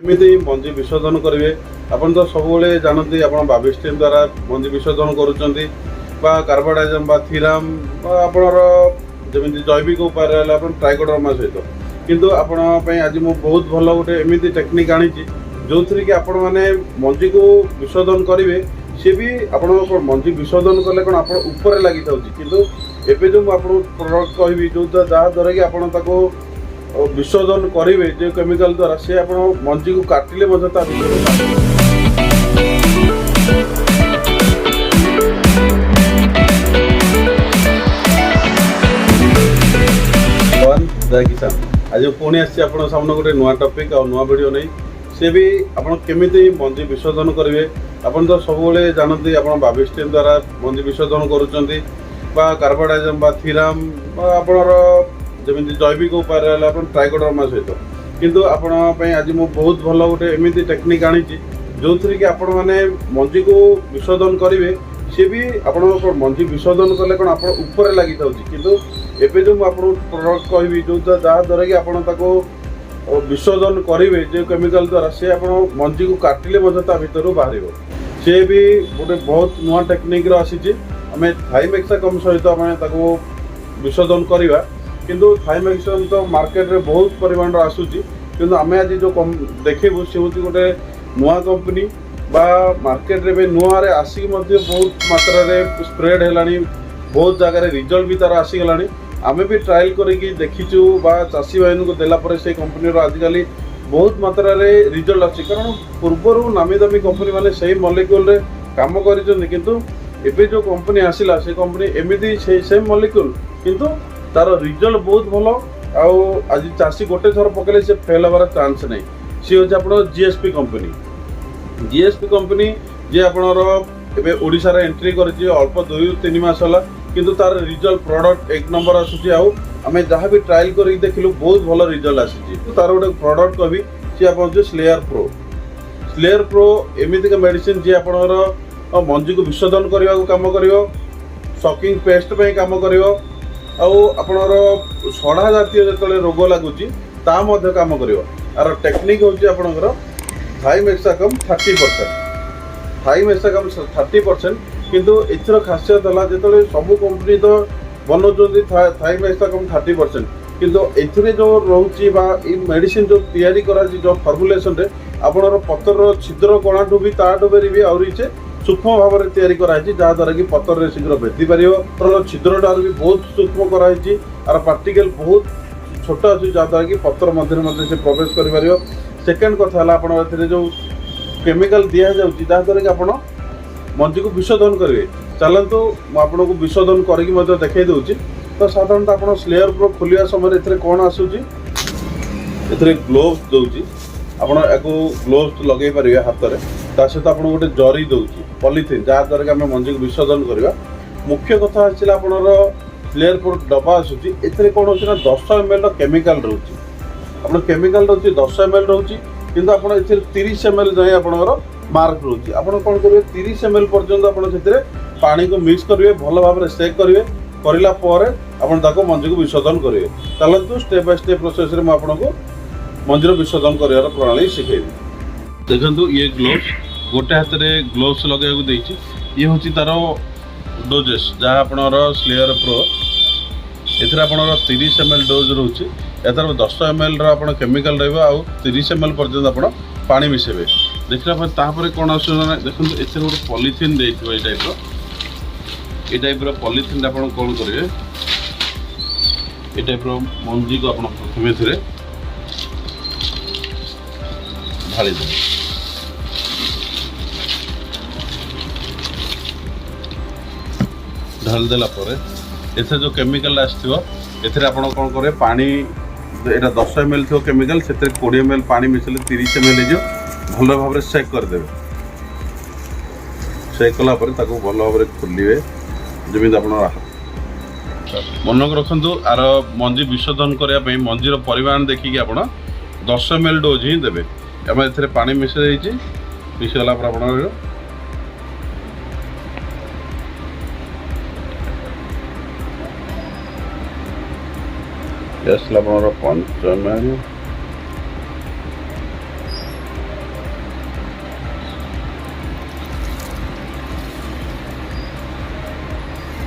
एमती मंजी विसर्जन करेंगे आपन तो सब जानते आप बाबिस्टीन द्वारा मंजी विसर्जन करुँच कार्बाडाइजम थीराम आपणर जमी जैविक उपाय ट्राइकोडर्मा सहित किंतु आपण आज मु बहुत भल गोटे एमती टेक्निक आनी जो थी कि आपण मैंने मंजी को विसर्जन करेंगे सी भी आप मंजी विसर्जन कले कौन आप ऊपर लगी था किंतु एबे जो आपको प्रोडक्ट कहबी जो जहाँद्वारा कि आपको विसर्जन करेंगे जो केमिकल द्वारा सी आप मंजी को काटिले जय किसान आज पुणी आस सामने गोटे नुआ टॉपिक और नुआ वीडियो नहीं सी भी आपमिति मंजी विसर्जन करेंगे आपन तो सब जानते आप बाबिस्टीन द्वारा मंजी विसर्जन करुँच कार्बाडाइजम थीराम आपणर जमी जैविक उपाय ट्राइकोडर्मा सहित किंतु आपण आज मु बहुत भल गोटे एमती टेक्निक आनी जो थी कि आपण मैंने मंजी को विसर्जन करेंगे सी भी आप मंजी विसर्जन कले कौन आप ऊपर लगी था किंतु एबे जो आपको प्रोडक्ट कहबी जो जहाँद्वारा कि आपको विसर्जन करेंगे जो केमिकल द्वारा सी आप मंजी को काटिले भर बाहर सी भी गोटे बहुत नुआ टेक्निक आसी आम थाइमेक्साकम सहित आम विसर्जन करवा किंतु थाइमेक्साकम तो मार्केट रे बहुत परिमाण आसूची किंतु आम आज जो देखू सी हूँ गोटे नुआ कंपनी बा मार्केट रे नुआ रे आसिक बहुत मात्रा रे स्प्रेड है बहुत जगह रिजल्ट भी तार आसीगला आम भी ट्रायल करके देखीचु बा चाषी भाई को देला से कंपनी आजिकल बहुत मात्रा रे रिजल्ट आसी कारण पूर्वर नामी दामी कंपनी माने सही मॉलिक्यूल रे काम करिसेंती किंतु एबे जो कंपनी आसिला से कंपनी एमिदी सेम मॉलिक्यूल किंतु तार रिजल्ट बहुत भल आउ आज चाषी गोटे थर पकेले से फेल हबार चांस नहीं सी होची आपन जीएसपी कंपनी जे आपनर एबे ओडिसा रे एंट्री करछि अल्प 2-3 मास होला किंतु तार रिजल्ट प्रोडक्ट एक नंबर आसुची आउ आमे जहाँ भी ट्रायल करके देखिलु बहुत भल रिजल्ट आसी तार गोटे प्रोडक्ट कहबी सी आप स्लेयर प्रो एमितिक मेडिसिन जी आपनर मंजी को विसर्जन करने को काम कर सकिंग पेस्ट पे काम कर आपणर सड़ा जातीय जो रोग लगुच काम कर आर टेक्निक हूँ आपणकर थाइमेक्साकम 30% किंतु एथर खासियत है जो सब कंपनी तो बनाऊँ थाइमेक्साकम 30% किंतु एथिरे जो रोची मेडिसिन जो तैयारी करा जो फॉर्मुलेशन रे आपणर पतर छिद्र कणाठू भी ताठू भी आहरी से सूक्ष्म भाव में तैयारी कराई जहाँद्वारा कि पतर शीघ्र भेदी पार छिद्र टार भी बहुत सूक्ष्म कराई आर पार्टिकल बहुत छोट अच्छी जहाँद्वारा कि पतर मध्य से प्रवेश कर सेकेंड कथा है जो केमिकल दि जाऊँगी जहाँद्वारा कि आप मंजी को विसर्जन करेंगे चलतु आपको विसर्जन करके देखई दूसरी तो साधारणतः आप स्लेयर प्रो खोलिया समय कौन आसूँ ग्लोव्स दूसरी आपको ग्लोव्स लगे पारे हाथ में ता सहित आप गोटे जरी दूसरी पॉलीथिन जहाँद्वारा कि आम मंजी को विसर्जन करवा मुख्य कथा आसाला आपणर स्लेयर प्रो डब्बा आसूँ ए कौन हो 10 ml केमिकल रोचे आप केमिकल रोचे 10 ml रोचे किंतु आप 30 ml जाए आपणर मार्क रोचे आप कौन करेंगे 30 ml पर्यंत आप पानी को मिक्स करेंगे भल भाव में सेक करेंगे करला आप मंजी को विसर्जन करेंगे चलतु स्टेप बाय स्टेप प्रोसेस रे आपको मंजीर विसर्जन कर प्रणाली शिखेबी देखु ये ग्लोव्स गोटे हाथ में ग्लोव्स लगे ये हूँ तार डोजेस जहाँ आपणर स्लेयर प्रो एथर आपणर 30 ml डोज रोचे यार 10 ml आप केमिकल रो30 ml पर्यंत आप पानी मिसेबे देखला कौन आस देखो एथर गोटे पॉलीथिन दे टाइप पॉलीथिन आप कौन करेंगे ये टाइप मंजी को आप प्रथम ढाली देवे ढाल देला एथे जो केमिकल आसो एथे आप कौन करेंगे पानी यहाँ 10 ml थो केमिकल से 20 ml पानी मिसले 30 ml जो भल भाव सेक करदे सेक कलापर भल भाव खोलिए जमी आप मन को रखु आर मंजी विसर्जन करने मंजीर परिमाण देखिए आप 10 ml डोज ही देवे आम ए पानी मिसाई मिसगला आप आसला 5 ml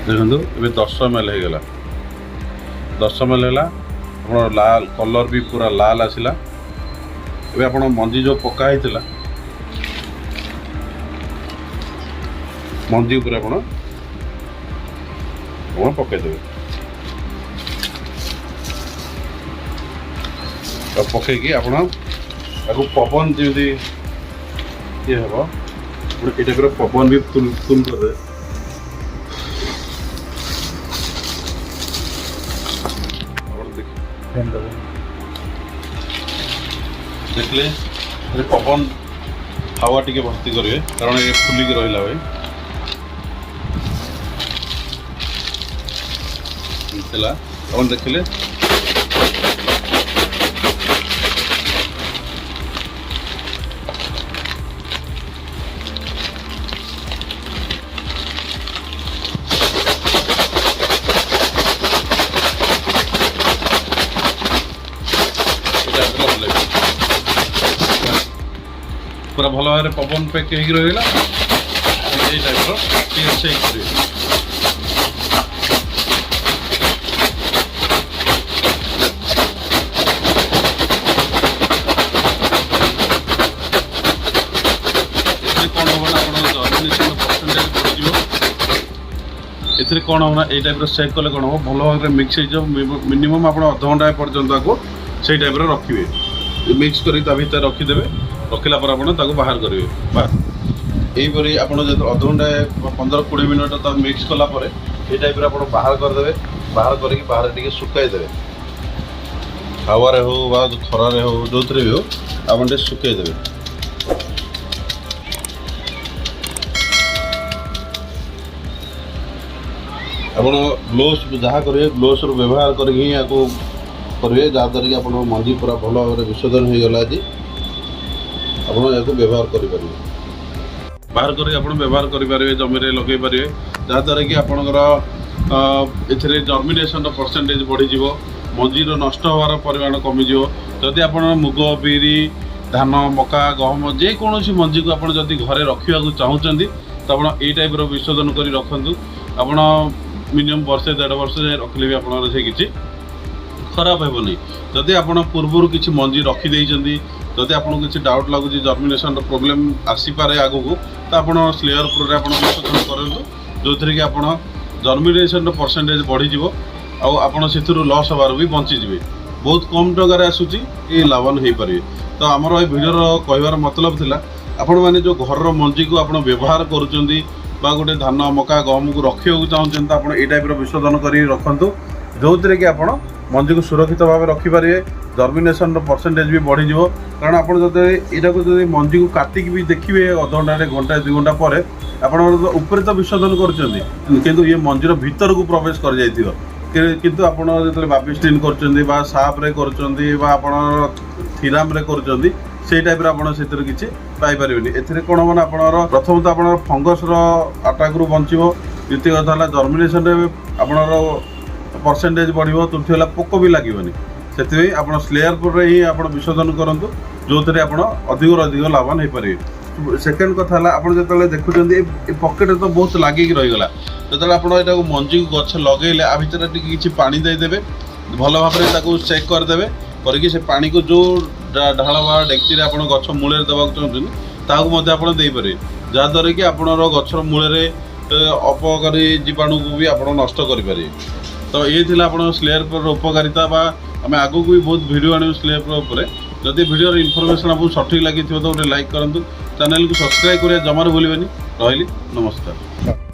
देखो ये 10 ml होगा 10 ml है आप लाल कलर भी पूरा लाल आसला ए आप मंजी जो पकाई मंजी उपर आप पकईदे पकईकि आप पवन जमी ये हम ये टाइप पवन भी तुल करदे देखले पवन हावा टिके भर्ती करेंगे कारण ये फुलिक रहा भाई अपन देखिले पूरा भल भाव पवन पैक हो रहा टाइप शेक करेंगे कौन हम ये टाइप शेक कले कौन हम भल भाव मिक्स हो मिनिमम आप अध घंटा पर्यंत आपको से टाइप रखिए मिक्स कर भर रखीदे रखला आप बाहर करेंगे बाहर यहीपरी आप अध घंटा 15-20 मिनट मिक्स कलापर ये टाइप आप बाहर करदे बाहर करके बाहर टे सुखाईदे हावे हो खरारे हो जो भी हो आप सुखाईदे आप ग्लोव्स जहाँ करेंगे ग्लोव्स व्यवहार करेंगे जहाँद्वारा कि आप मंजी पूरा भल भाव विसर्जन हो गला आज आप व्यवहार करेंगे बाहर करके आप व्यवहार करेंगे जमी लगे पारे जहाँद्वारा कि आपंकर ए जर्मिनेशन परसेंटेज बढ़ीज मंजीर नष्ट होवार परिमाण कमिज जदि आप मुग बिरी धान मका गहम जेकोसी मंजी को आप घरे रखा चाहते तो आप ये टाइप विसर्जन कर रखु आप मिनिमम वर्षे 1.5 वर्ष जाए रखिले भी आप किसी खराब हेनी जदि आप पूर्वर किसी मंजी रखीदे जदि आपको किसी डाउट लगुच जर्मिनेशन प्रोब्लेम आसीपे आगू तो आप स्लेयर प्रो आप विसर्जन करूँ जो थी कि आप जर्मिनेशन परसेंटेज बढ़ीज आपड़ लॉस हबार भी बचीजे बहुत कम टकर आसूँ ये लाभवान हो पारे तो आमर ये भिडियोर कहबार मतलब थिला आपण मैंने जो घर मंजी को आप व्यवहार करुँच गोटे धान मका गहम को रखा चाहते तो आप टाइप विसर्जन कर रखु जो थी कि आप मंजी को सुरक्षित भाव रखिपारे जर्मिनेशन परसेंटेज भी बढ़ीज कारण आप यहाँ को मंजी को काटिक भी देखिए अध घंटा 2 घंटा पर आप तो विसर्जन कर ये मंजीर भीतर को प्रवेश कर किंतु आप जो बाबिस्टिन कर साप्रे कर थीराम कर से टाइप आप किसी पाइपर ए कौन मैंने आप प्रथम तो आप फंगस आटाक रू बचो द्वितीय कथा है जर्मिनेशन आप परसेंटेज बढ़ो तृतीय है पोक भी लगे से आप स्लेयर पर ही आप विसर्जन करूँ जो थे आप अधिक लाभवान हो पारे सेकेंड कथा है आप जो देखुं पकेट तो बहुत लगिक रहीगला जो आप मंजी को गछ लगे आ भर किसी पानी देदेवे भल भाव चेक करदे करके से पानी को जो ढाल बा डेक्ची आप गछ मूल देवाक चाहते आप देपारे जहाँद्वारा कि आप गचर मूल अपकारी जीवाणु को भी आप नष्ट करें तो ये थी आप स्लेयर पर उपकारिता आम आगू भी बहुत वीडियो आने स्लेयर पर जदि वीडियो इनफॉरमेशन आपको सठिक लगी तो गोटे लाइक करूँ चैनल को सब्सक्राइब करें जमार भूलें रही नमस्कार।